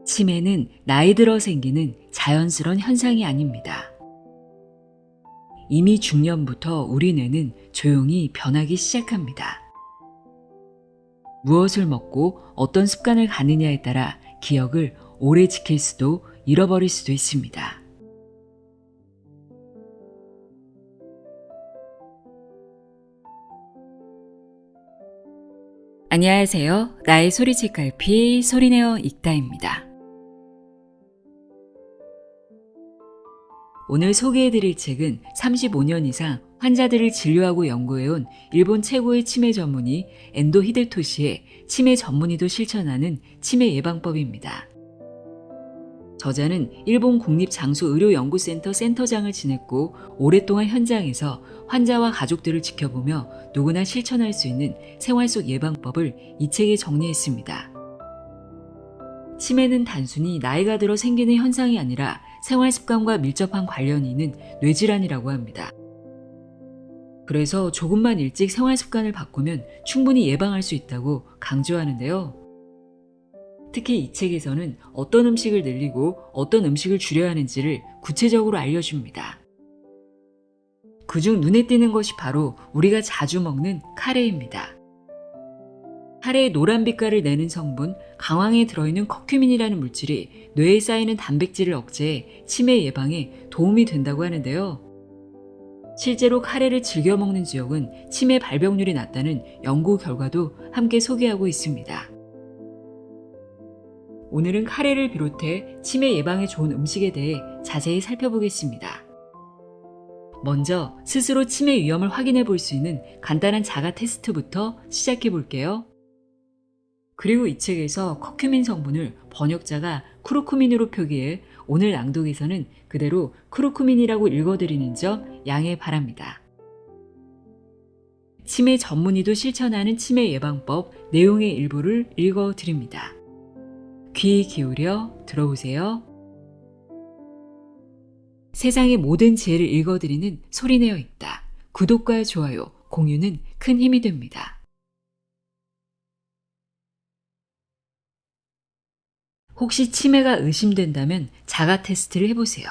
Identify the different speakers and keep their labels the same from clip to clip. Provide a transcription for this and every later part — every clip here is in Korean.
Speaker 1: 치매는 나이 들어 생기는 자연스러운 현상이 아닙니다. 이미 중년부터 우리 뇌는 조용히 변하기 시작합니다. 무엇을 먹고 어떤 습관을 갖느냐에 따라 기억을 오래 지킬 수도 잃어버릴 수도 있습니다. 안녕하세요. 나의 소리책 갈피 소리내어 읽다입니다. 오늘 소개해드릴 책은 35년 이상 환자들을 진료하고 연구해온 일본 최고의 치매 전문의 엔도 히데토시의 치매 전문의도 실천하는 치매 예방법입니다. 저자는 일본 국립장소의료연구센터 센터장을 지냈고 오랫동안 현장에서 환자와 가족들을 지켜보며 누구나 실천할 수 있는 생활 속 예방법을 이 책에 정리했습니다. 치매는 단순히 나이가 들어 생기는 현상이 아니라 생활 습관과 밀접한 관련이 있는 뇌질환이라고 합니다. 그래서 조금만 일찍 생활 습관을 바꾸면 충분히 예방할 수 있다고 강조하는데요. 특히 이 책에서는 어떤 음식을 늘리고 어떤 음식을 줄여야 하는지를 구체적으로 알려줍니다. 그중 눈에 띄는 것이 바로 우리가 자주 먹는 카레입니다. 카레의 노란 빛깔을 내는 성분 강황에 들어있는 커큐민이라는 물질이 뇌에 쌓이는 단백질을 억제해 치매 예방에 도움이 된다고 하는데요. 실제로 카레를 즐겨 먹는 지역은 치매 발병률이 낮다는 연구 결과도 함께 소개하고 있습니다. 오늘은 카레를 비롯해 치매 예방에 좋은 음식에 대해 자세히 살펴보겠습니다. 먼저 스스로 치매 위험을 확인해 볼 수 있는 간단한 자가 테스트부터 시작해 볼게요. 그리고 이 책에서 커큐민 성분을 번역자가 쿠르쿠민으로 표기해 오늘 낭독에서는 그대로 쿠르쿠민이라고 읽어드리는 점 양해 바랍니다. 치매 전문의도 실천하는 치매 예방법 내용의 일부를 읽어드립니다. 귀 기울여 들어보세요. 세상의 모든 지혜를 읽어드리는 소리내어 읽다. 구독과 좋아요, 공유는 큰 힘이 됩니다. 혹시 치매가 의심된다면 자가 테스트를 해보세요.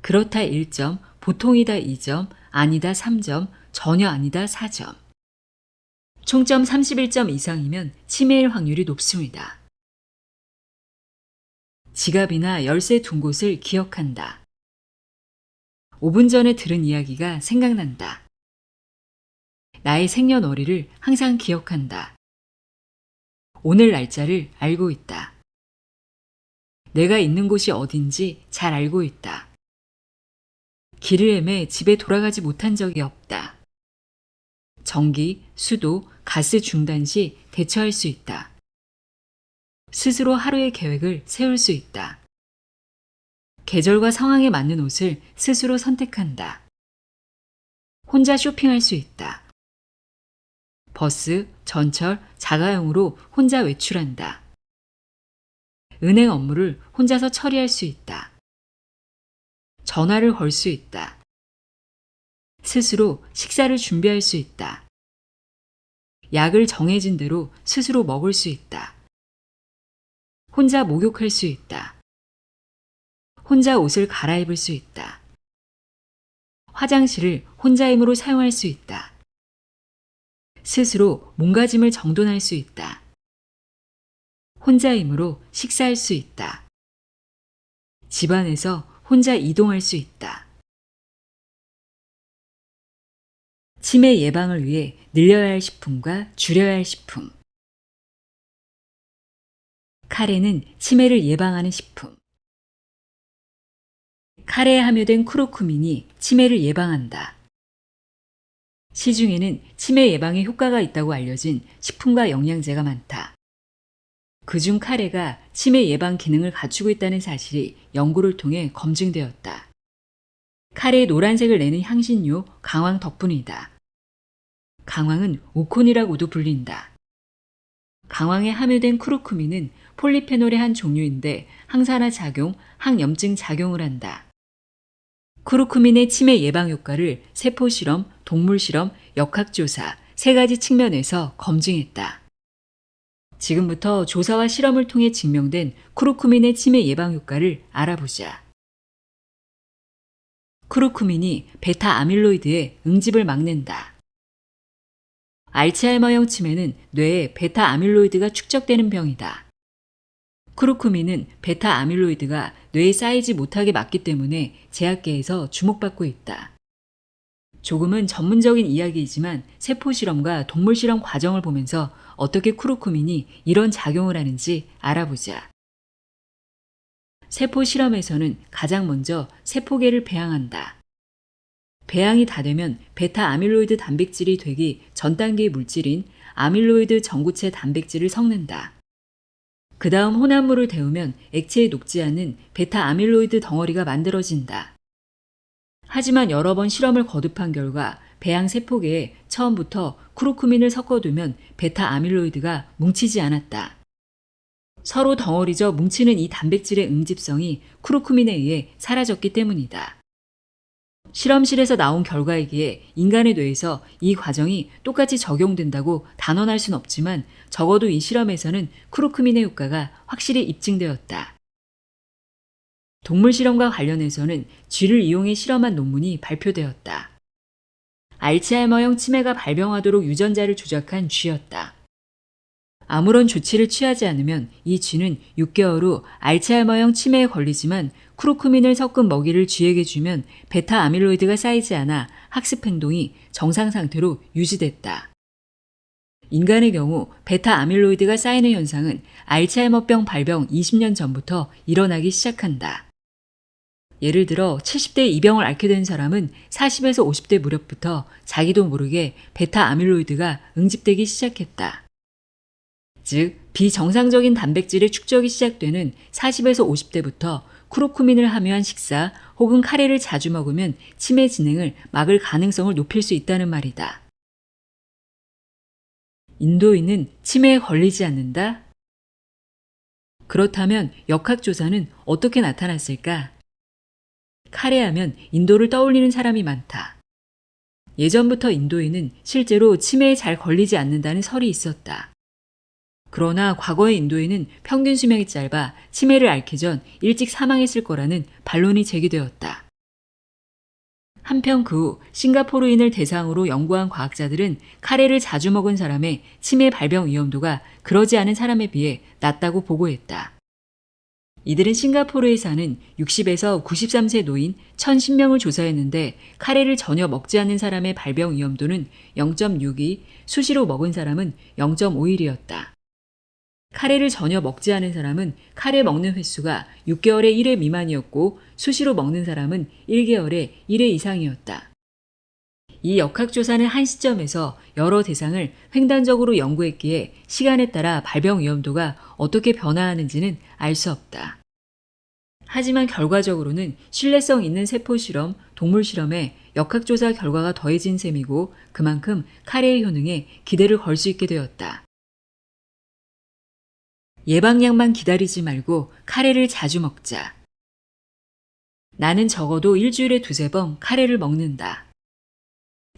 Speaker 1: 그렇다 1점, 보통이다 2점, 아니다 3점, 전혀 아니다 4점. 총점 31점 이상이면 치매일 확률이 높습니다. 지갑이나 열쇠 둔 곳을 기억한다. 5분 전에 들은 이야기가 생각난다. 나의 생년월일을 항상 기억한다. 오늘 날짜를 알고 있다. 내가 있는 곳이 어딘지 잘 알고 있다. 길을 헤매 집에 돌아가지 못한 적이 없다. 전기, 수도, 가스 중단 시 대처할 수 있다. 스스로 하루의 계획을 세울 수 있다. 계절과 상황에 맞는 옷을 스스로 선택한다. 혼자 쇼핑할 수 있다. 버스, 전철, 자가용으로 혼자 외출한다. 은행 업무를 혼자서 처리할 수 있다. 전화를 걸 수 있다. 스스로 식사를 준비할 수 있다. 약을 정해진 대로 스스로 먹을 수 있다. 혼자 목욕할 수 있다. 혼자 옷을 갈아입을 수 있다. 화장실을 혼자 힘으로 사용할 수 있다. 스스로 몸가짐을 정돈할 수 있다. 혼자 힘으로 식사할 수 있다. 집안에서 혼자 이동할 수 있다. 치매 예방을 위해 늘려야 할 식품과 줄여야 할 식품. 카레는 치매를 예방하는 식품. 카레에 함유된 쿠르쿠민이 치매를 예방한다. 시중에는 치매 예방에 효과가 있다고 알려진 식품과 영양제가 많다. 그중 카레가 치매 예방 기능을 갖추고 있다는 사실이 연구를 통해 검증되었다. 카레의 노란색을 내는 향신료 강황 덕분이다. 강황은 오콘이라고도 불린다. 강황에 함유된 쿠르쿠민은 폴리페놀의 한 종류인데 항산화 작용, 항염증 작용을 한다. 쿠르쿠민의 치매 예방 효과를 세포 실험, 동물 실험, 역학조사 3가지 측면에서 검증했다. 지금부터 조사와 실험을 통해 증명된 쿠르쿠민의 치매 예방 효과를 알아보자. 쿠르쿠민이 베타 아밀로이드의 응집을 막는다. 알츠하이머형 치매는 뇌에 베타 아밀로이드가 축적되는 병이다. 쿠르쿠민은 베타 아밀로이드가 뇌에 쌓이지 못하게 막기 때문에 제약계에서 주목받고 있다. 조금은 전문적인 이야기이지만 세포 실험과 동물 실험 과정을 보면서 어떻게 쿠르쿠민이 이런 작용을 하는지 알아보자. 세포 실험에서는 가장 먼저 세포계를 배양한다. 배양이 다 되면 베타 아밀로이드 단백질이 되기 전 단계의 물질인 아밀로이드 전구체 단백질을 섞는다. 그 다음 혼합물을 데우면 액체에 녹지 않는 베타 아밀로이드 덩어리가 만들어진다. 하지만 여러 번 실험을 거듭한 결과 배양 세포계에 처음부터 쿠르쿠민을 섞어두면 베타 아밀로이드가 뭉치지 않았다. 서로 덩어리져 뭉치는 이 단백질의 응집성이 쿠르쿠민에 의해 사라졌기 때문이다. 실험실에서 나온 결과이기에 인간의 뇌에서 이 과정이 똑같이 적용된다고 단언할 순 없지만 적어도 이 실험에서는 쿠르쿠민의 효과가 확실히 입증되었다. 동물 실험과 관련해서는 쥐를 이용해 실험한 논문이 발표되었다. 알츠하이머형 치매가 발병하도록 유전자를 조작한 쥐였다. 아무런 조치를 취하지 않으면 이 쥐는 6개월 후 알츠하이머형 치매에 걸리지만 쿠르쿠민을 섞은 먹이를 쥐에게 주면 베타 아밀로이드가 쌓이지 않아 학습 행동이 정상 상태로 유지됐다. 인간의 경우 베타 아밀로이드가 쌓이는 현상은 알츠하이머병 발병 20년 전부터 일어나기 시작한다. 예를 들어 70대 이 병을 앓게 된 사람은 40에서 50대 무렵부터 자기도 모르게 베타 아밀로이드가 응집되기 시작했다. 즉, 비정상적인 단백질의 축적이 시작되는 40에서 50대부터 쿠르쿠민을 함유한 식사 혹은 카레를 자주 먹으면 치매 진행을 막을 가능성을 높일 수 있다는 말이다. 인도인은 치매에 걸리지 않는다? 그렇다면 역학조사는 어떻게 나타났을까? 카레하면 인도를 떠올리는 사람이 많다. 예전부터 인도인은 실제로 치매에 잘 걸리지 않는다는 설이 있었다. 그러나 과거의 인도인은 평균 수명이 짧아 치매를 앓기 전 일찍 사망했을 거라는 반론이 제기되었다. 한편 그 후 싱가포르인을 대상으로 연구한 과학자들은 카레를 자주 먹은 사람의 치매 발병 위험도가 그러지 않은 사람에 비해 낮다고 보고했다. 이들은 싱가포르에 사는 60에서 93세 노인 1,010명을 조사했는데 카레를 전혀 먹지 않는 사람의 발병 위험도는 0.62, 수시로 먹은 사람은 0.51이었다. 카레를 전혀 먹지 않은 사람은 카레 먹는 횟수가 6개월에 1회 미만이었고 수시로 먹는 사람은 1개월에 1회 이상이었다. 이 역학조사는 한 시점에서 여러 대상을 횡단적으로 연구했기에 시간에 따라 발병 위험도가 어떻게 변화하는지는 알 수 없다. 하지만 결과적으로는 신뢰성 있는 세포 실험, 동물 실험에 역학조사 결과가 더해진 셈이고 그만큼 카레의 효능에 기대를 걸 수 있게 되었다. 예방약만 기다리지 말고 카레를 자주 먹자. 나는 적어도 일주일에 2~3번 카레를 먹는다.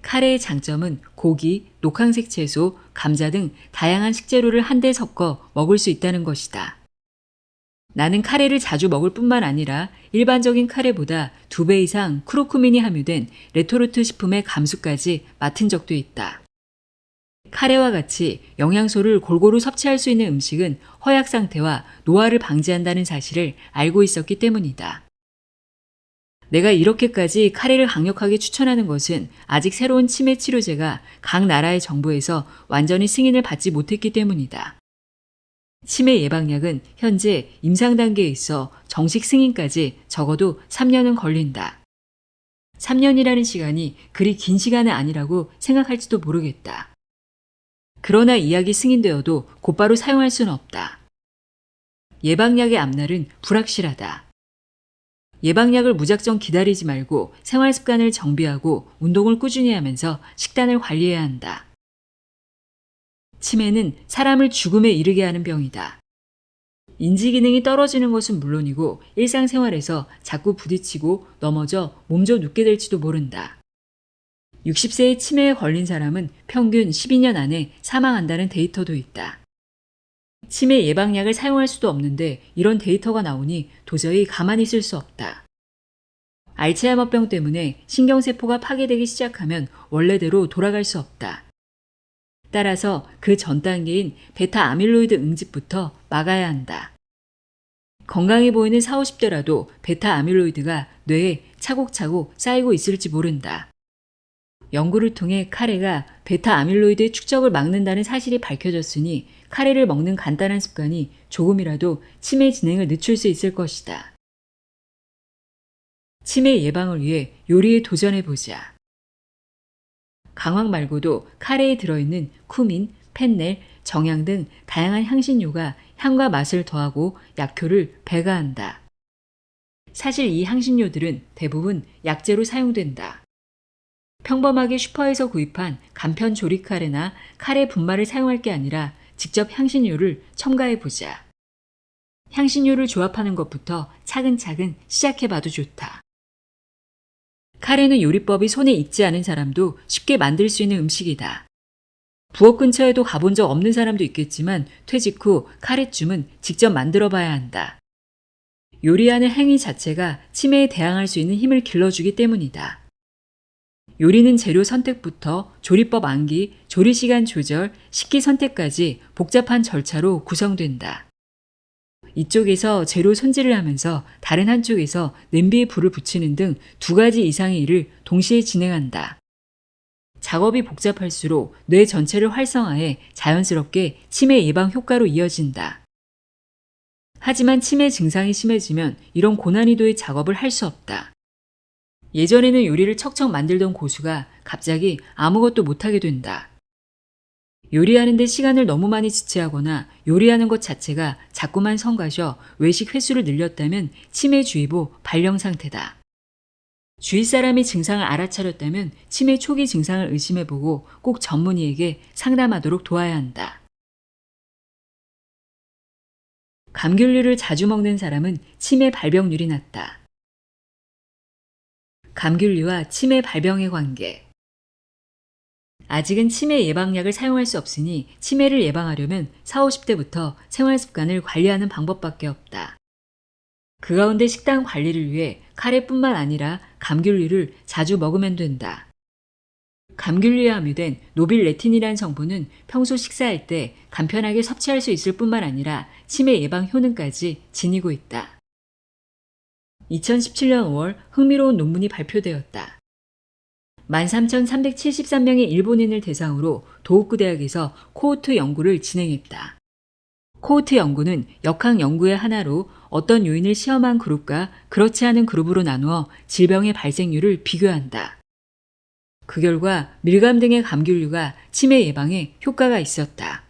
Speaker 1: 카레의 장점은 고기, 녹황색 채소, 감자 등 다양한 식재료를 한데 섞어 먹을 수 있다는 것이다. 나는 카레를 자주 먹을 뿐만 아니라 일반적인 카레보다 2배 이상 쿠르쿠민이 함유된 레토르트 식품의 감수까지 맡은 적도 있다. 카레와 같이 영양소를 골고루 섭취할 수 있는 음식은 허약 상태와 노화를 방지한다는 사실을 알고 있었기 때문이다. 내가 이렇게까지 카레를 강력하게 추천하는 것은 아직 새로운 치매 치료제가 각 나라의 정부에서 완전히 승인을 받지 못했기 때문이다. 치매 예방약은 현재 임상 단계에 있어 정식 승인까지 적어도 3년은 걸린다. 3년이라는 시간이 그리 긴 시간은 아니라고 생각할지도 모르겠다. 그러나 이 약이 승인되어도 곧바로 사용할 수는 없다. 예방약의 앞날은 불확실하다. 예방약을 무작정 기다리지 말고 생활 습관을 정비하고 운동을 꾸준히 하면서 식단을 관리해야 한다. 치매는 사람을 죽음에 이르게 하는 병이다. 인지 기능이 떨어지는 것은 물론이고 일상생활에서 자꾸 부딪히고 넘어져 몸져 눕게 될지도 모른다. 60세의 치매에 걸린 사람은 평균 12년 안에 사망한다는 데이터도 있다. 치매 예방약을 사용할 수도 없는데 이런 데이터가 나오니 도저히 가만히 있을 수 없다. 알츠하이머병 때문에 신경세포가 파괴되기 시작하면 원래대로 돌아갈 수 없다. 따라서 그 전 단계인 베타 아밀로이드 응집부터 막아야 한다. 건강해 보이는 40, 50대라도 베타 아밀로이드가 뇌에 차곡차곡 쌓이고 있을지 모른다. 연구를 통해 카레가 베타 아밀로이드의 축적을 막는다는 사실이 밝혀졌으니 카레를 먹는 간단한 습관이 조금이라도 치매 진행을 늦출 수 있을 것이다. 치매 예방을 위해 요리에 도전해보자. 강황 말고도 카레에 들어있는 쿠민, 펜넬, 정향 등 다양한 향신료가 향과 맛을 더하고 약효를 배가한다. 사실 이 향신료들은 대부분 약재로 사용된다. 평범하게 슈퍼에서 구입한 간편 조리 카레나 카레 분말을 사용할 게 아니라 직접 향신료를 첨가해보자. 향신료를 조합하는 것부터 차근차근 시작해봐도 좋다. 카레는 요리법이 손에 익지 않은 사람도 쉽게 만들 수 있는 음식이다. 부엌 근처에도 가본 적 없는 사람도 있겠지만 퇴직 후 카레쯤은 직접 만들어 봐야 한다. 요리하는 행위 자체가 치매에 대항할 수 있는 힘을 길러주기 때문이다. 요리는 재료 선택부터 조리법 암기, 조리시간 조절, 식기 선택까지 복잡한 절차로 구성된다. 이쪽에서 재료 손질을 하면서 다른 한쪽에서 냄비에 불을 붙이는 등 2가지 이상의 일을 동시에 진행한다. 작업이 복잡할수록 뇌 전체를 활성화해 자연스럽게 치매 예방 효과로 이어진다. 하지만 치매 증상이 심해지면 이런 고난이도의 작업을 할 수 없다. 예전에는 요리를 척척 만들던 고수가 갑자기 아무것도 못하게 된다. 요리하는 데 시간을 너무 많이 지체하거나 요리하는 것 자체가 자꾸만 성가셔 외식 횟수를 늘렸다면 치매주의보 발령 상태다. 주위 사람이 증상을 알아차렸다면 치매 초기 증상을 의심해보고 꼭 전문의에게 상담하도록 도와야 한다. 감귤류를 자주 먹는 사람은 치매 발병률이 낮다. 감귤류와 치매 발병의 관계. 아직은 치매 예방약을 사용할 수 없으니 치매를 예방하려면 40, 50대부터 생활습관을 관리하는 방법밖에 없다. 그 가운데 식단 관리를 위해 카레뿐만 아니라 감귤류를 자주 먹으면 된다. 감귤류에 함유된 노빌레틴이라는 성분은 평소 식사할 때 간편하게 섭취할 수 있을 뿐만 아니라 치매 예방 효능까지 지니고 있다. 2017년 5월 흥미로운 논문이 발표되었다. 13,373명의 일본인을 대상으로 도호쿠 대학에서 코호트 연구를 진행했다. 코호트 연구는 역학 연구의 하나로 어떤 요인을 시험한 그룹과 그렇지 않은 그룹으로 나누어 질병의 발생률을 비교한다. 그 결과 밀감 등의 감귤류가 치매 예방에 효과가 있었다.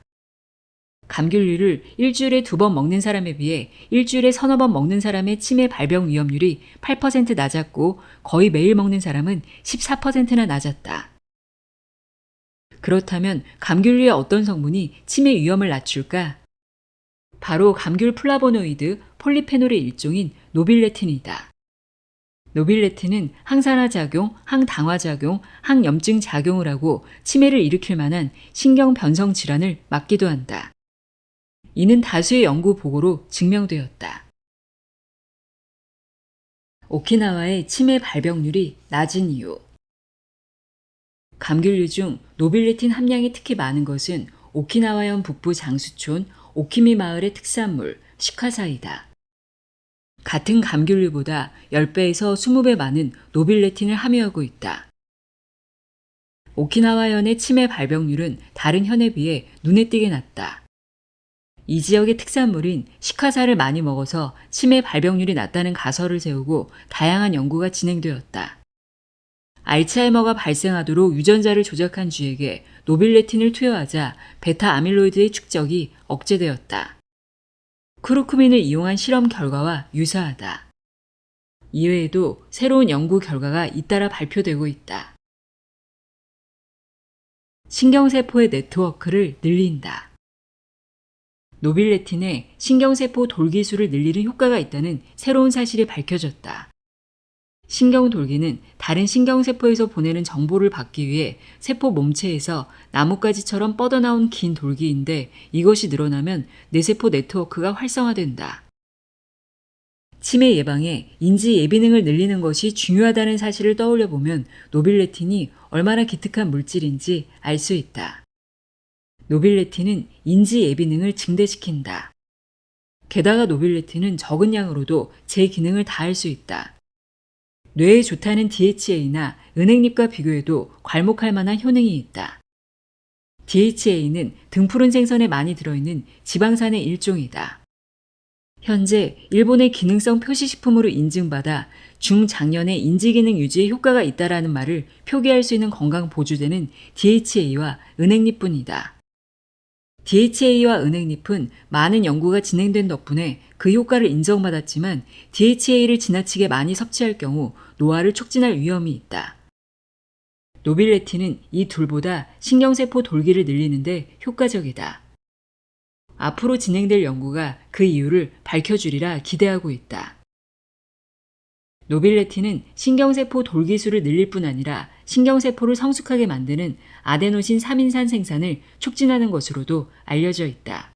Speaker 1: 감귤류를 일주일에 2번 먹는 사람에 비해 일주일에 서너 번 먹는 사람의 치매 발병 위험률이 8% 낮았고 거의 매일 먹는 사람은 14%나 낮았다. 그렇다면 감귤류의 어떤 성분이 치매 위험을 낮출까? 바로 감귤 플라보노이드 폴리페놀의 일종인 노빌레틴이다. 노빌레틴은 항산화 작용, 항당화 작용, 항염증 작용을 하고 치매를 일으킬 만한 신경 변성 질환을 막기도 한다. 이는 다수의 연구 보고로 증명되었다. 오키나와의 치매 발병률이 낮은 이유. 감귤류 중 노빌레틴 함량이 특히 많은 것은 오키나와현 북부 장수촌 오키미 마을의 특산물 시카사이다. 같은 감귤류보다 10배에서 20배 많은 노빌레틴을 함유하고 있다. 오키나와현의 치매 발병률은 다른 현에 비해 눈에 띄게 낮다. 이 지역의 특산물인 시카사를 많이 먹어서 치매 발병률이 낮다는 가설을 세우고 다양한 연구가 진행되었다. 알츠하이머가 발생하도록 유전자를 조작한 쥐에게 노빌레틴을 투여하자 베타 아밀로이드의 축적이 억제되었다. 쿠르쿠민을 이용한 실험 결과와 유사하다. 이외에도 새로운 연구 결과가 잇따라 발표되고 있다. 신경세포의 네트워크를 늘린다. 노빌레틴에 신경세포 돌기수를 늘리는 효과가 있다는 새로운 사실이 밝혀졌다. 신경돌기는 다른 신경세포에서 보내는 정보를 받기 위해 세포 몸체에서 나뭇가지처럼 뻗어나온 긴 돌기인데 이것이 늘어나면 뇌세포 네트워크가 활성화된다. 치매 예방에 인지 예비능을 늘리는 것이 중요하다는 사실을 떠올려 보면 노빌레틴이 얼마나 기특한 물질인지 알 수 있다. 노빌레틴은 인지 예비능을 증대시킨다. 게다가 노빌레틴은 적은 양으로도 제 기능을 다할 수 있다. 뇌에 좋다는 DHA나 은행잎과 비교해도 괄목할 만한 효능이 있다. DHA는 등푸른 생선에 많이 들어있는 지방산의 일종이다. 현재 일본의 기능성 표시식품으로 인증받아 중장년의 인지기능 유지에 효과가 있다라는 말을 표기할 수 있는 건강 보조제는 DHA와 은행잎뿐이다. DHA와 은행잎은 많은 연구가 진행된 덕분에 그 효과를 인정받았지만 DHA를 지나치게 많이 섭취할 경우 노화를 촉진할 위험이 있다. 노빌레틴은 이 둘보다 신경세포 돌기를 늘리는데 효과적이다. 앞으로 진행될 연구가 그 이유를 밝혀주리라 기대하고 있다. 노빌레틴은 신경세포 돌기수를 늘릴 뿐 아니라 신경세포를 성숙하게 만드는 아데노신 3인산 생산을 촉진하는 것으로도 알려져 있다.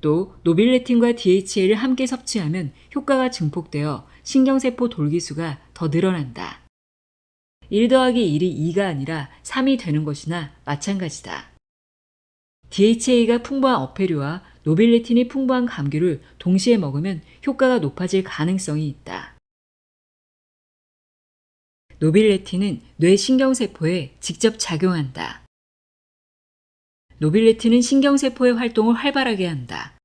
Speaker 1: 또 노빌레틴과 DHA를 함께 섭취하면 효과가 증폭되어 신경세포 돌기수가 더 늘어난다. 1 더하기 1이 2가 아니라 3이 되는 것이나 마찬가지다. DHA가 풍부한 어패류와 노빌레틴이 풍부한 감귤을 동시에 먹으면 효과가 높아질 가능성이 있다. 노빌레틴은 뇌 신경세포에 직접 작용한다. 노빌레틴은 신경세포의 활동을 활발하게 한다.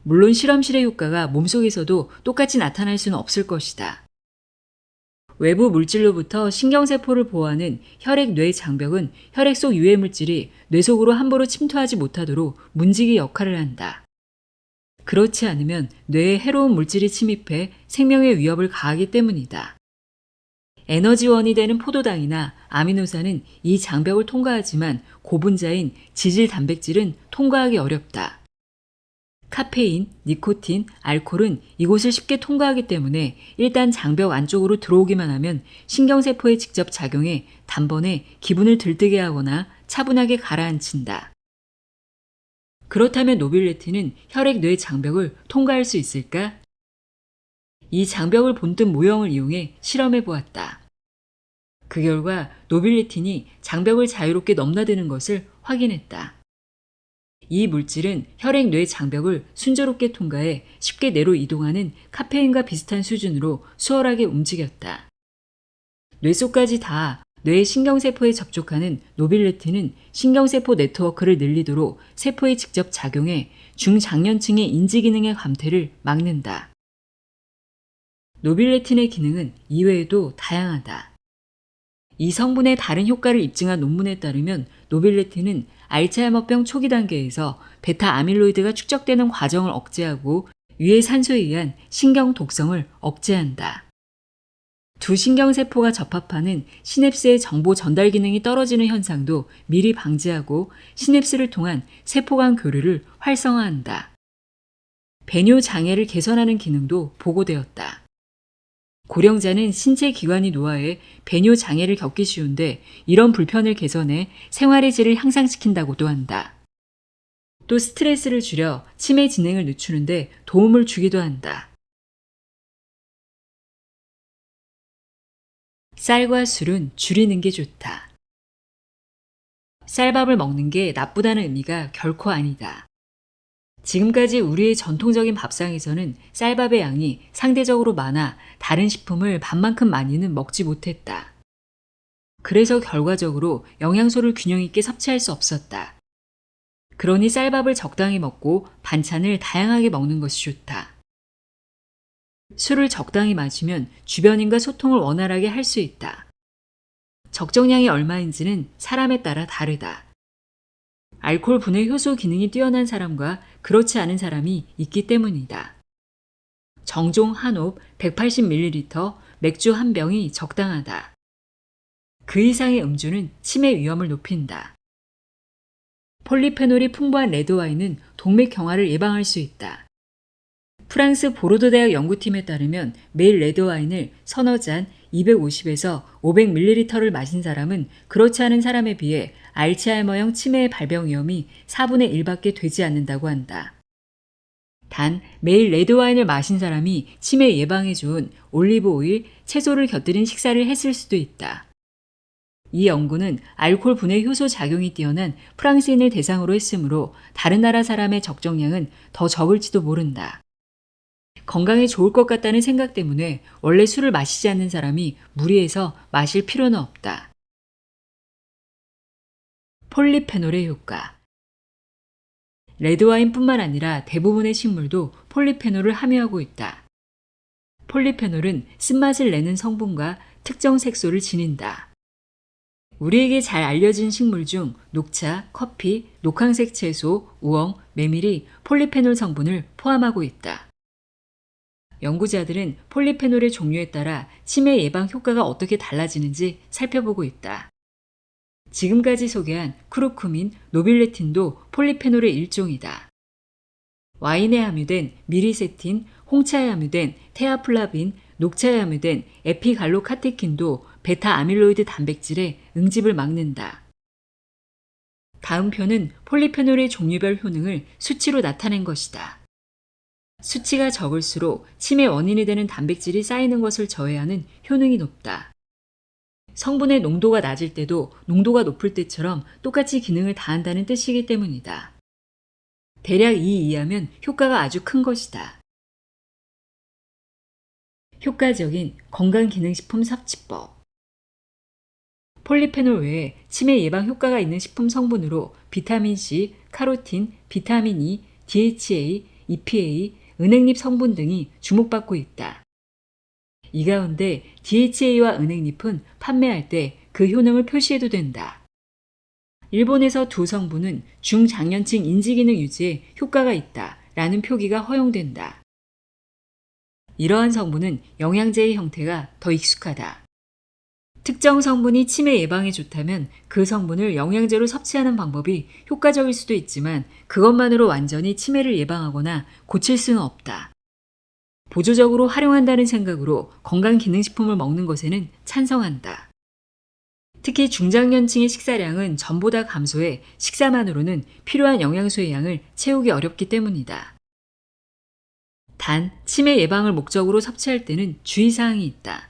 Speaker 1: 물론 실험실의 효과가 몸속에서도 똑같이 나타날 수는 없을 것이다. 외부 물질로부터 신경세포를 보호하는 혈액-뇌 장벽은 혈액 속 유해물질이 뇌 속으로 함부로 침투하지 못하도록 문지기 역할을 한다. 그렇지 않으면 뇌에 해로운 물질이 침입해 생명의 위협을 가하기 때문이다. 에너지원이 되는 포도당이나 아미노산은 이 장벽을 통과하지만 고분자인 지질 단백질은 통과하기 어렵다. 카페인, 니코틴, 알코올은 이곳을 쉽게 통과하기 때문에 일단 장벽 안쪽으로 들어오기만 하면 신경세포에 직접 작용해 단번에 기분을 들뜨게 하거나 차분하게 가라앉힌다. 그렇다면 노빌레틴은 혈액-뇌 장벽을 통과할 수 있을까? 이 장벽을 본뜬 모형을 이용해 실험해 보았다. 그 결과 노빌레틴이 장벽을 자유롭게 넘나드는 것을 확인했다. 이 물질은 혈액-뇌 장벽을 순조롭게 통과해 쉽게 뇌로 이동하는 카페인과 비슷한 수준으로 수월하게 움직였다. 뇌 속까지 닿아 뇌의 신경세포에 접촉하는 노빌레틴은 신경세포 네트워크를 늘리도록 세포에 직접 작용해 중장년층의 인지기능의 감퇴를 막는다. 노빌레틴의 기능은 이외에도 다양하다. 이 성분의 다른 효과를 입증한 논문에 따르면 노빌레틴은 알츠하이머병 초기 단계에서 베타 아밀로이드가 축적되는 과정을 억제하고 위의 산소에 의한 신경 독성을 억제한다. 두 신경세포가 접합하는 시냅스의 정보 전달 기능이 떨어지는 현상도 미리 방지하고 시냅스를 통한 세포 간 교류를 활성화한다. 배뇨 장애를 개선하는 기능도 보고되었다. 고령자는 신체 기관이 노화해 배뇨 장애를 겪기 쉬운데 이런 불편을 개선해 생활의 질을 향상시킨다고도 한다. 또 스트레스를 줄여 치매 진행을 늦추는데 도움을 주기도 한다. 쌀과 술은 줄이는 게 좋다. 쌀밥을 먹는 게 나쁘다는 의미가 결코 아니다. 지금까지 우리의 전통적인 밥상에서는 쌀밥의 양이 상대적으로 많아 다른 식품을 밥만큼 많이는 먹지 못했다. 그래서 결과적으로 영양소를 균형 있게 섭취할 수 없었다. 그러니 쌀밥을 적당히 먹고 반찬을 다양하게 먹는 것이 좋다. 술을 적당히 마시면 주변인과 소통을 원활하게 할 수 있다. 적정량이 얼마인지는 사람에 따라 다르다. 알코올 분해 효소 기능이 뛰어난 사람과 그렇지 않은 사람이 있기 때문이다. 정종 한 홉 180ml, 맥주 한 병이 적당하다. 그 이상의 음주는 치매 위험을 높인다. 폴리페놀이 풍부한 레드와인은 동맥경화를 예방할 수 있다. 프랑스 보르도 대학 연구팀에 따르면 매일 레드와인을 서너 잔 250에서 500ml를 마신 사람은 그렇지 않은 사람에 비해 알츠하이머형 치매의 발병 위험이 4분의 1밖에 되지 않는다고 한다. 단 매일 레드와인을 마신 사람이 치매 예방에 좋은 올리브 오일, 채소를 곁들인 식사를 했을 수도 있다. 이 연구는 알코올 분해 효소 작용이 뛰어난 프랑스인을 대상으로 했으므로 다른 나라 사람의 적정량은 더 적을지도 모른다. 건강에 좋을 것 같다는 생각 때문에 원래 술을 마시지 않는 사람이 무리해서 마실 필요는 없다. 폴리페놀의 효과. 레드와인뿐만 아니라 대부분의 식물도 폴리페놀을 함유하고 있다. 폴리페놀은 쓴맛을 내는 성분과 특정 색소를 지닌다. 우리에게 잘 알려진 식물 중 녹차, 커피, 녹황색 채소, 우엉, 메밀이 폴리페놀 성분을 포함하고 있다. 연구자들은 폴리페놀의 종류에 따라 치매 예방 효과가 어떻게 달라지는지 살펴보고 있다. 지금까지 소개한 쿠르쿠민, 노빌레틴도 폴리페놀의 일종이다. 와인에 함유된 미리세틴, 홍차에 함유된 테아플라빈, 녹차에 함유된 에피갈로카테킨도 베타 아밀로이드 단백질의 응집을 막는다. 다음 표는 폴리페놀의 종류별 효능을 수치로 나타낸 것이다. 수치가 적을수록 치매 원인이 되는 단백질이 쌓이는 것을 저해하는 효능이 높다. 성분의 농도가 낮을 때도 농도가 높을 때처럼 똑같이 기능을 다한다는 뜻이기 때문이다. 대략 이 이하면 효과가 아주 큰 것이다. 효과적인 건강기능식품 섭취법. 폴리페놀 외에 치매 예방 효과가 있는 식품 성분으로 비타민C, 카로틴, 비타민 E, DHA, EPA, 은행잎 성분 등이 주목받고 있다. 이 가운데 DHA와 은행잎은 판매할 때 그 효능을 표시해도 된다. 일본에서 두 성분은 중장년층 인지기능 유지에 효과가 있다 라는 표기가 허용된다. 이러한 성분은 영양제의 형태가 더 익숙하다. 특정 성분이 치매 예방에 좋다면 그 성분을 영양제로 섭취하는 방법이 효과적일 수도 있지만 그것만으로 완전히 치매를 예방하거나 고칠 수는 없다. 보조적으로 활용한다는 생각으로 건강기능식품을 먹는 것에는 찬성한다. 특히 중장년층의 식사량은 전보다 감소해 식사만으로는 필요한 영양소의 양을 채우기 어렵기 때문이다. 단, 치매 예방을 목적으로 섭취할 때는 주의사항이 있다.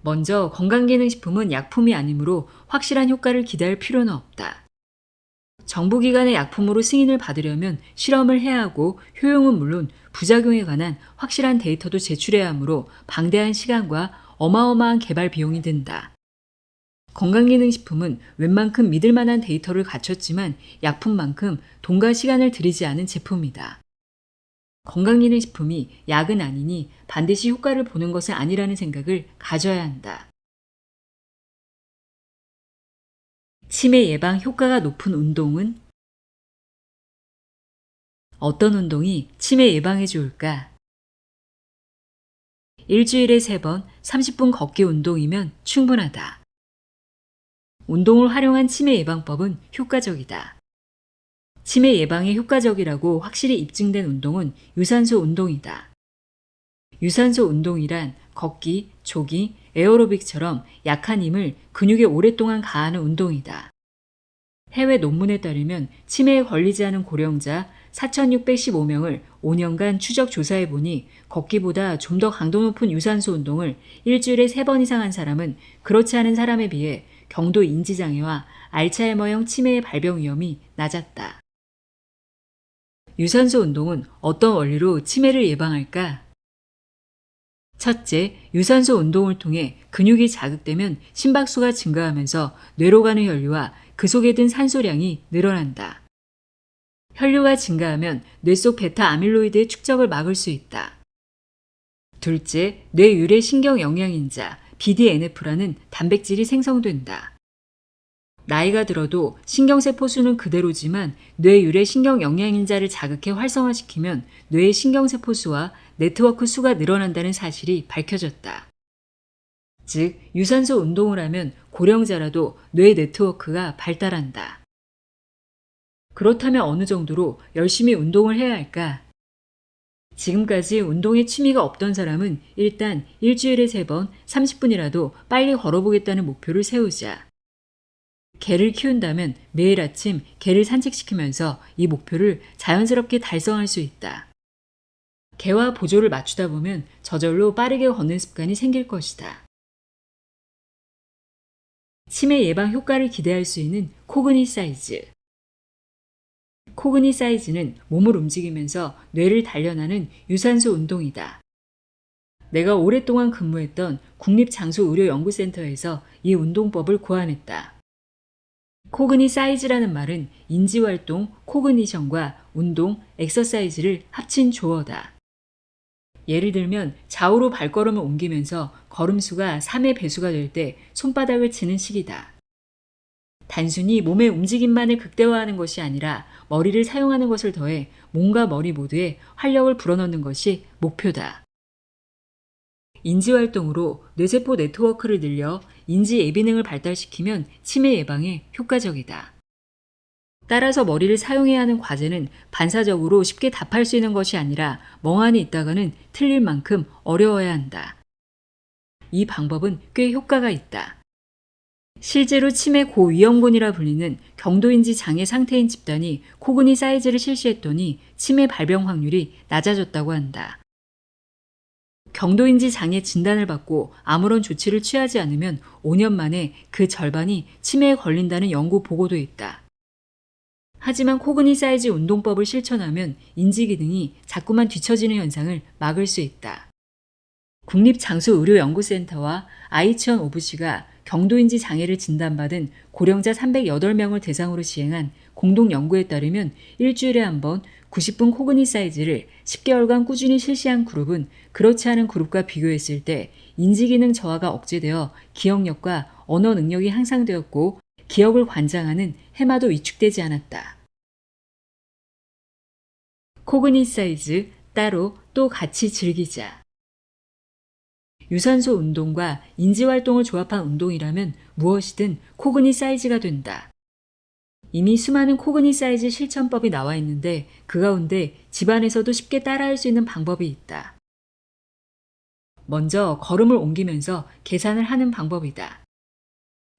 Speaker 1: 먼저 건강기능식품은 약품이 아니므로 확실한 효과를 기대할 필요는 없다. 정부기관의 약품으로 승인을 받으려면 실험을 해야 하고 효용은 물론 부작용에 관한 확실한 데이터도 제출해야 하므로 방대한 시간과 어마어마한 개발 비용이 든다. 건강기능식품은 웬만큼 믿을 만한 데이터를 갖췄지만 약품만큼 돈과 시간을 들이지 않은 제품이다. 건강기능식품이 약은 아니니 반드시 효과를 보는 것은 아니라는 생각을 가져야 한다. 치매 예방 효과가 높은 운동은? 어떤 운동이 치매 예방에 좋을까? 일주일에 3번 30분 걷기 운동이면 충분하다. 운동을 활용한 치매 예방법은 효과적이다. 치매 예방에 효과적이라고 확실히 입증된 운동은 유산소 운동이다. 유산소 운동이란 걷기, 조깅, 에어로빅처럼 약한 힘을 근육에 오랫동안 가하는 운동이다. 해외 논문에 따르면 치매에 걸리지 않은 고령자 4,615명을 5년간 추적 조사해보니 걷기보다 좀 더 강도 높은 유산소 운동을 일주일에 3번 이상 한 사람은 그렇지 않은 사람에 비해 경도 인지장애와 알츠하이머형 치매의 발병 위험이 낮았다. 유산소 운동은 어떤 원리로 치매를 예방할까? 첫째, 유산소 운동을 통해 근육이 자극되면 심박수가 증가하면서 뇌로 가는 혈류와 그 속에 든 산소량이 늘어난다. 혈류가 증가하면 뇌 속 베타 아밀로이드의 축적을 막을 수 있다. 둘째, 뇌 유래 신경 영양인자 BDNF라는 단백질이 생성된다. 나이가 들어도 신경세포 수는 그대로지만 뇌 유래 신경 영양인자를 자극해 활성화시키면 뇌의 신경세포 수와 네트워크 수가 늘어난다는 사실이 밝혀졌다. 즉, 유산소 운동을 하면 고령자라도 뇌 네트워크가 발달한다. 그렇다면 어느 정도로 열심히 운동을 해야 할까? 지금까지 운동에 취미가 없던 사람은 일단 일주일에 3번 30분이라도 빨리 걸어보겠다는 목표를 세우자. 개를 키운다면 매일 아침 개를 산책시키면서 이 목표를 자연스럽게 달성할 수 있다. 개와 보조를 맞추다 보면 저절로 빠르게 걷는 습관이 생길 것이다. 치매 예방 효과를 기대할 수 있는 코그니 사이즈. 코그니 사이즈는 몸을 움직이면서 뇌를 단련하는 유산소 운동이다. 내가 오랫동안 근무했던 국립장수의료연구센터에서 이 운동법을 고안했다. 코그니 사이즈라는 말은 인지활동, 코그니션과 운동, 엑서사이즈를 합친 조어다. 예를 들면 좌우로 발걸음을 옮기면서 걸음수가 3의 배수가 될 때 손바닥을 치는 식이다. 단순히 몸의 움직임만을 극대화하는 것이 아니라 머리를 사용하는 것을 더해 몸과 머리 모두에 활력을 불어넣는 것이 목표다. 인지활동으로 뇌세포 네트워크를 늘려 인지 예비능을 발달시키면 치매 예방에 효과적이다. 따라서 머리를 사용해야 하는 과제는 반사적으로 쉽게 답할 수 있는 것이 아니라 멍하니 있다가는 틀릴 만큼 어려워야 한다. 이 방법은 꽤 효과가 있다. 실제로 치매 고위험군이라 불리는 경도인지 장애 상태인 집단이 코그니 사이즈를 실시했더니 치매 발병 확률이 낮아졌다고 한다. 경도인지 장애 진단을 받고 아무런 조치를 취하지 않으면 5년 만에 그 절반이 치매에 걸린다는 연구 보고도 있다. 하지만 코그니 사이즈 운동법을 실천하면 인지 기능이 자꾸만 뒤처지는 현상을 막을 수 있다. 국립장수의료연구센터와 아이치언 오부시가 경도인지 장애를 진단받은 고령자 308명을 대상으로 시행한 공동 연구에 따르면 일주일에 한 번 90분 코그니 사이즈를 10개월간 꾸준히 실시한 그룹은 그렇지 않은 그룹과 비교했을 때 인지기능 저하가 억제되어 기억력과 언어 능력이 향상되었고 기억을 관장하는 해마도 위축되지 않았다. 코그니 사이즈 따로 또 같이 즐기자. 유산소 운동과 인지활동을 조합한 운동이라면 무엇이든 코그니 사이즈가 된다. 이미 수많은 코그니 사이즈 실천법이 나와 있는데 그 가운데 집안에서도 쉽게 따라할 수 있는 방법이 있다. 먼저 걸음을 옮기면서 계산을 하는 방법이다.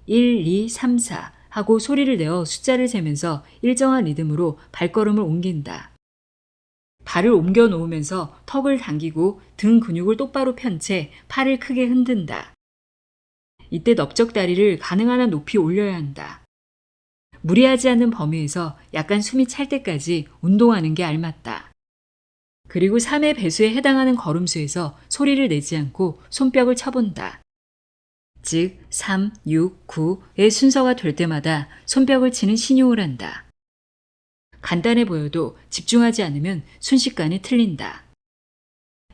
Speaker 1: 1, 2, 3, 4 하고 소리를 내어 숫자를 세면서 일정한 리듬으로 발걸음을 옮긴다. 발을 옮겨 놓으면서 턱을 당기고 등 근육을 똑바로 편 채 팔을 크게 흔든다. 이때 넓적다리를 가능한 한 높이 올려야 한다. 무리하지 않는 범위에서 약간 숨이 찰 때까지 운동하는 게 알맞다. 그리고 3의 배수에 해당하는 걸음수에서 소리를 내지 않고 손뼉을 쳐본다. 즉 3, 6, 9의 순서가 될 때마다 손뼉을 치는 신용을 한다. 간단해 보여도 집중하지 않으면 순식간에 틀린다.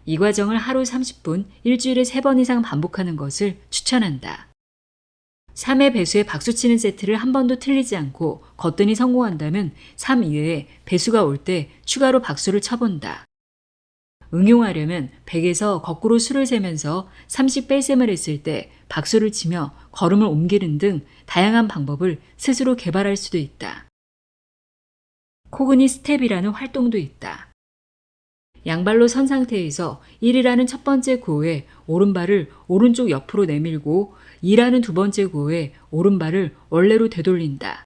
Speaker 1: 이 과정을 하루 30분, 일주일에 3번 이상 반복하는 것을 추천한다. 3의 배수에 박수치는 세트를 한 번도 틀리지 않고 거뜬히 성공한다면 3 이외에 배수가 올 때 추가로 박수를 쳐본다. 응용하려면 100에서 거꾸로 수를 세면서 30 뺄셈을 했을 때 박수를 치며 걸음을 옮기는 등 다양한 방법을 스스로 개발할 수도 있다. 코그니 스텝이라는 활동도 있다. 양발로 선 상태에서 1이라는 첫 번째 구호에 오른발을 오른쪽 옆으로 내밀고 2라는 두 번째 구호에 오른발을 원래로 되돌린다.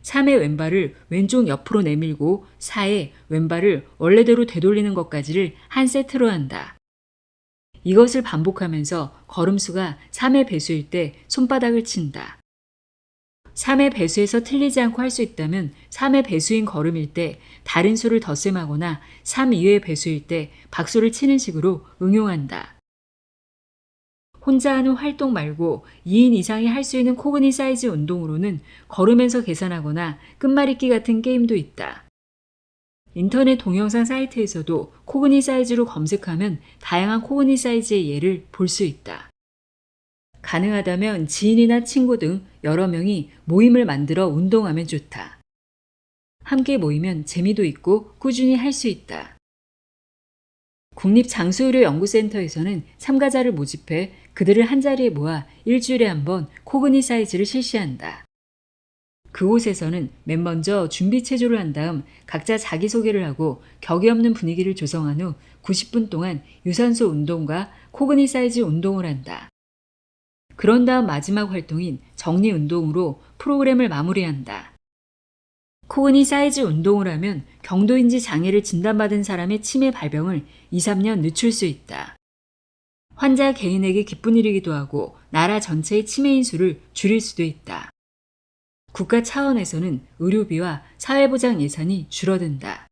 Speaker 1: 3의 왼발을 왼쪽 옆으로 내밀고 4의 왼발을 원래대로 되돌리는 것까지를 한 세트로 한다. 이것을 반복하면서 걸음수가 3의 배수일 때 손바닥을 친다. 3의 배수에서 틀리지 않고 할 수 있다면 3의 배수인 걸음일 때 다른 수를 덧셈하거나 3 이외의 배수일 때 박수를 치는 식으로 응용한다. 혼자 하는 활동 말고 2인 이상이 할 수 있는 코그니 사이즈 운동으로는 걸으면서 계산하거나 끝말잇기 같은 게임도 있다. 인터넷 동영상 사이트에서도 코그니 사이즈로 검색하면 다양한 코그니 사이즈의 예를 볼 수 있다. 가능하다면 지인이나 친구 등 여러 명이 모임을 만들어 운동하면 좋다. 함께 모이면 재미도 있고 꾸준히 할 수 있다. 국립장수의료연구센터에서는 참가자를 모집해 그들을 한자리에 모아 일주일에 한 번 코그니 사이즈를 실시한다. 그곳에서는 맨 먼저 준비 체조를 한 다음 각자 자기소개를 하고 격이 없는 분위기를 조성한 후 90분 동안 유산소 운동과 코그니 사이즈 운동을 한다. 그런 다음 마지막 활동인 정리 운동으로 프로그램을 마무리한다. 코그니 사이즈 운동을 하면 경도인지 장애를 진단받은 사람의 치매 발병을 2, 3년 늦출 수 있다. 환자 개인에게 기쁜 일이기도 하고 나라 전체의 치매인 수를 줄일 수도 있다. 국가 차원에서는 의료비와 사회보장 예산이 줄어든다.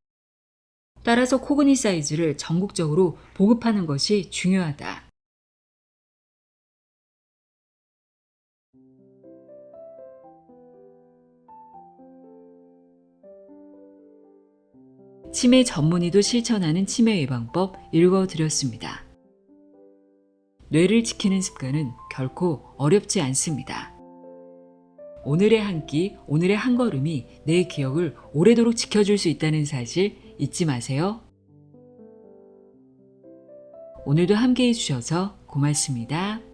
Speaker 1: 따라서 코그니 사이즈를 전국적으로 보급하는 것이 중요하다. 치매 전문의도 실천하는 치매 예방법 읽어드렸습니다. 뇌를 지키는 습관은 결코 어렵지 않습니다. 오늘의 한 끼, 오늘의 한 걸음이 내 기억을 오래도록 지켜줄 수 있다는 사실 잊지 마세요. 오늘도 함께 해주셔서 고맙습니다.